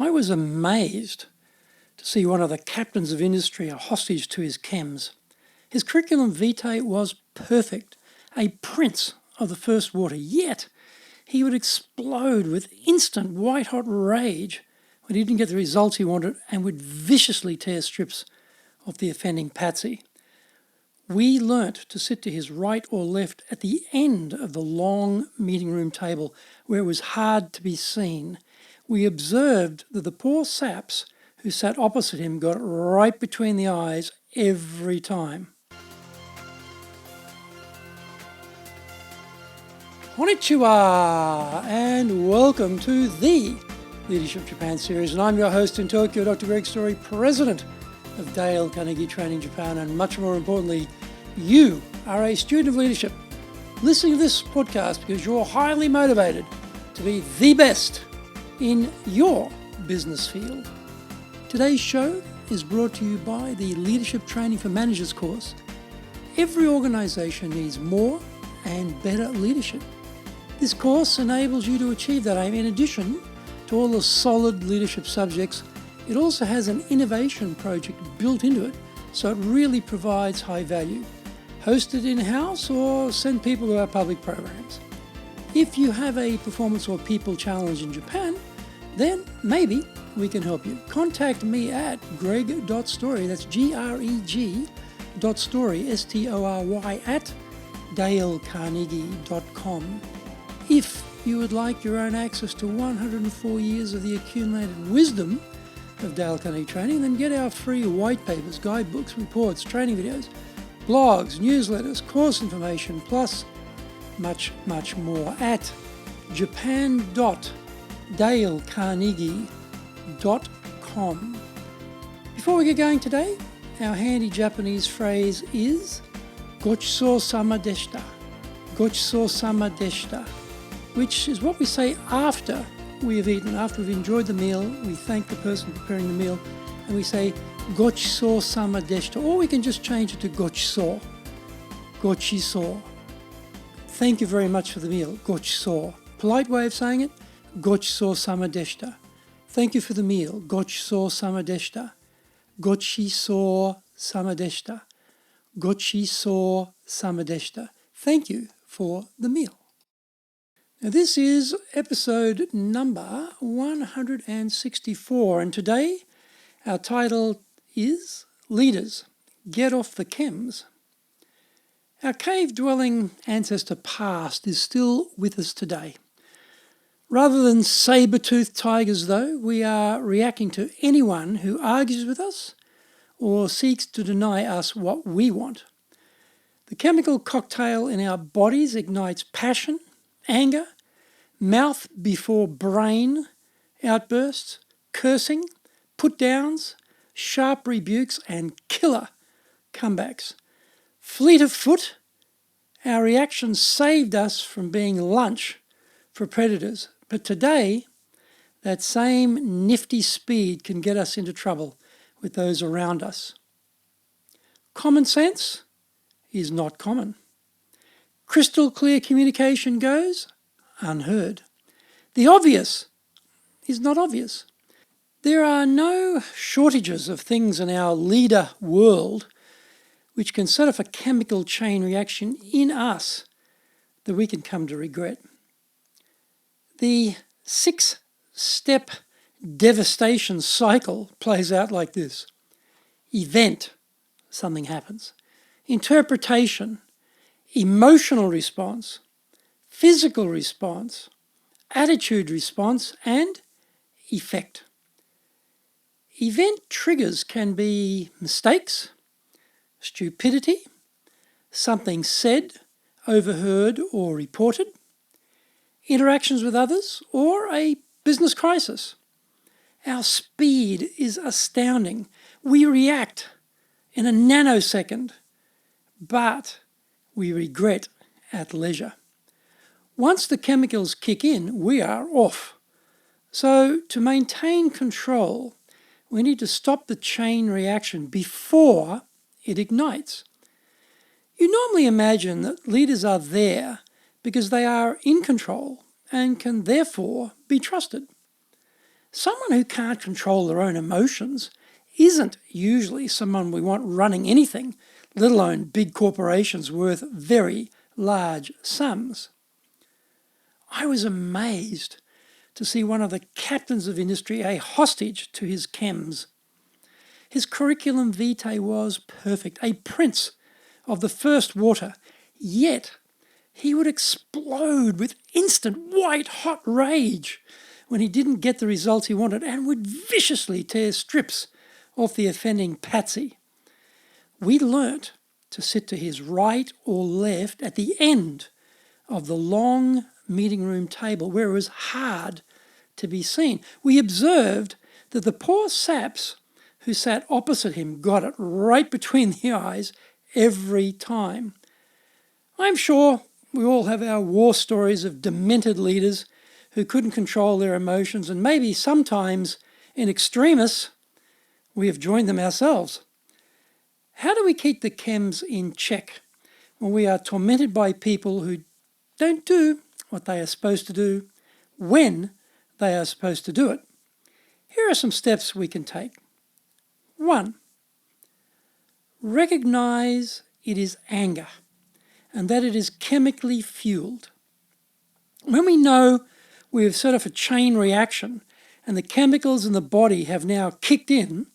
I was amazed to see one of the captains of industry a hostage to his chems. His curriculum vitae was perfect, a prince of the first water, yet he would explode with instant white-hot rage when he didn't get the results he wanted and would viciously tear strips off the offending patsy. We learnt to sit to his right or left at the end of the long meeting room table where it was hard to be seen. We observed that the poor saps who sat opposite him got right between the eyes every time. Konnichiwa and welcome to the Leadership Japan series, and I'm your host in Tokyo, Dr. Greg Story, President of Dale Carnegie Training Japan, and much more importantly, you are a student of leadership listening to this podcast because you're highly motivated to be the best in your business field. Today's show is brought to you by the Leadership Training for Managers course. Every organization needs more and better leadership. This course enables you to achieve that aim. In addition to all the solid leadership subjects, it also has an innovation project built into it, so it really provides high value. Host it in-house or send people to our public programs. If you have a performance or people challenge in Japan, then maybe we can help you. Contact me at greg.story, that's greg.story, S-T-O-R-Y, at dalecarnegie.com. If you would like your own access to 104 years of the accumulated wisdom of Dale Carnegie Training, then get our free white papers, guidebooks, reports, training videos, blogs, newsletters, course information, plus much, much more at japan.dalecarnegie.com. Before we get going today, our handy Japanese phrase is gochusou-sama deshita. Gochusou-sama deshita, which is what we say after we have eaten. After we've enjoyed the meal, we thank the person preparing the meal and we say gochusou-sama deshita, or we can just change it to gochusou. Gochusou. Thank you very much for the meal. Gochusou. Polite way of saying it, gochusou-sama deshita. Thank you for the meal. Gochusou-sama deshita. Gochusou-sama deshita. Gochusou-sama deshita. Thank you for the meal. Now, this is episode number 164, and today our title is Leaders, Get Off the Chems. Our cave-dwelling ancestor past is still with us today. Rather than saber-toothed tigers, though, we are reacting to anyone who argues with us or seeks to deny us what we want. The chemical cocktail in our bodies ignites passion, anger, mouth before brain outbursts, cursing, putdowns, sharp rebukes, and killer comebacks. Fleet of foot, our reactions saved us from being lunch for predators. But today, that same nifty speed can get us into trouble with those around us. Common sense is not common. Crystal clear communication goes unheard. The obvious is not obvious. There are no shortages of things in our leader world which can set off a chemical chain reaction in us that we can come to regret. The 6-step devastation cycle plays out like this. Event, something happens. Interpretation, emotional response, physical response, attitude response, and effect. Event triggers can be mistakes, stupidity, something said, overheard, or reported, interactions with others, or a business crisis. Our speed is astounding. We react in a nanosecond, but we regret at leisure. Once the chemicals kick in, we are off. So to maintain control, we need to stop the chain reaction before it ignites. You normally imagine that leaders are there because they are in control and can therefore be trusted. Someone who can't control their own emotions isn't usually someone we want running anything, let alone big corporations worth very large sums. I was amazed to see one of the captains of industry a hostage to his chems. His curriculum vitae was perfect, a prince of the first water, yet he would explode with instant white-hot rage when he didn't get the results he wanted and would viciously tear strips off the offending patsy. We learnt to sit to his right or left at the end of the long meeting room table where it was hard to be seen. We observed that the poor saps who sat opposite him got it right between the eyes every time. I'm sure we all have our war stories of demented leaders who couldn't control their emotions, and maybe sometimes, in extremis, we have joined them ourselves. How do we keep the chems in check when we are tormented by people who don't do what they are supposed to do when they are supposed to do it? Here are some steps we can take. 1. Recognize it is anger and that it is chemically fueled. When we know we have set off a chain reaction and the chemicals in the body have now kicked in,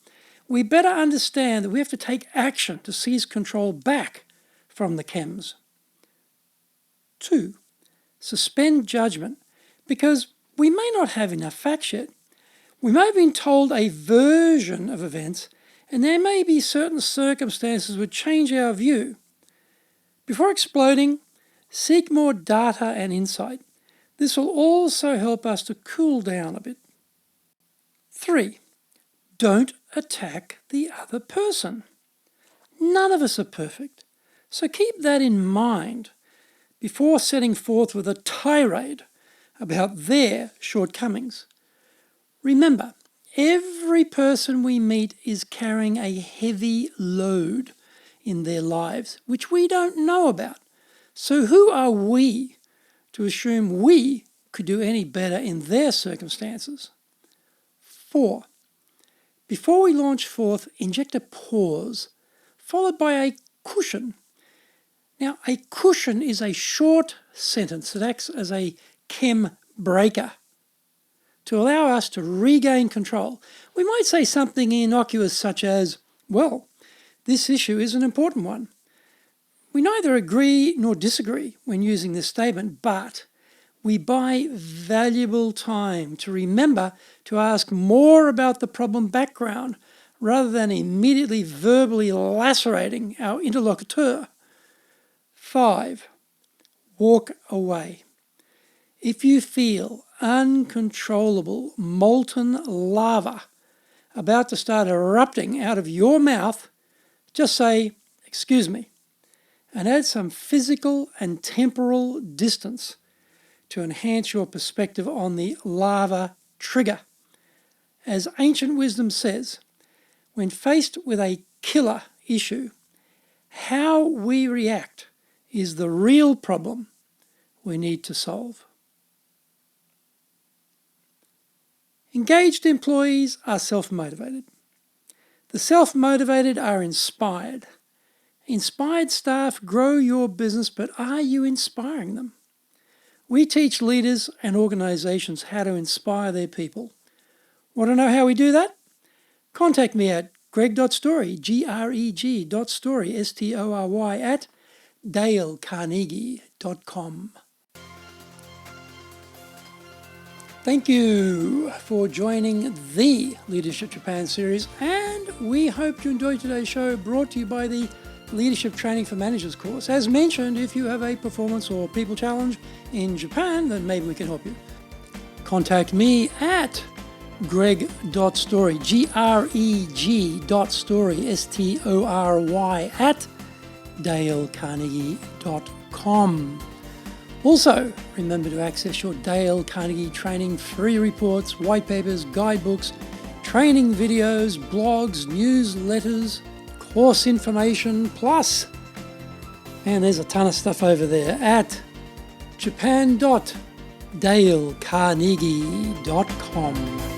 we better understand that we have to take action to seize control back from the chems. 2. Suspend judgment, because we may not have enough facts yet. We may have been told a version of events, and there may be certain circumstances which change our view. Before exploding, seek more data and insight. This will also help us to cool down a bit. 3. Don't attack the other person. None of us are perfect, so keep that in mind before setting forth with a tirade about their shortcomings. Remember, every person we meet is carrying a heavy load in their lives, which we don't know about. So who are we to assume we could do any better in their circumstances? 4. Before we launch forth, inject a pause, followed by a cushion. Now, a cushion is a short sentence that acts as a chem breaker to allow us to regain control. We might say something innocuous such as, well, this issue is an important one. We neither agree nor disagree when using this statement, but we buy valuable time to remember to ask more about the problem background rather than immediately verbally lacerating our interlocutor. 5. Walk away. If you feel uncontrollable molten lava about to start erupting out of your mouth, just say, "Excuse me," and add some physical and temporal distance to enhance your perspective on the lava trigger. As ancient wisdom says, when faced with a killer issue, how we react is the real problem we need to solve. Engaged employees are self-motivated. The self-motivated are inspired. Inspired staff grow your business, but are you inspiring them? We teach leaders and organisations how to inspire their people. Want to know how we do that? Contact me at greg.story, greg.story, S-T-O-R-Y, at dalecarnegie.com. Thank you for joining the Leadership Japan series, and we hope you enjoyed today's show, brought to you by the Leadership Training for Managers course. As mentioned, if you have a performance or people challenge in Japan, then maybe we can help you. Contact me at greg.story, greg.story, S-T-O-R-Y, at dalecarnegie.com. Also, remember to access your Dale Carnegie Training free reports, white papers, guidebooks, training videos, blogs, newsletters, course information, plus, and there's a ton of stuff over there at japan.dalecarnegie.com.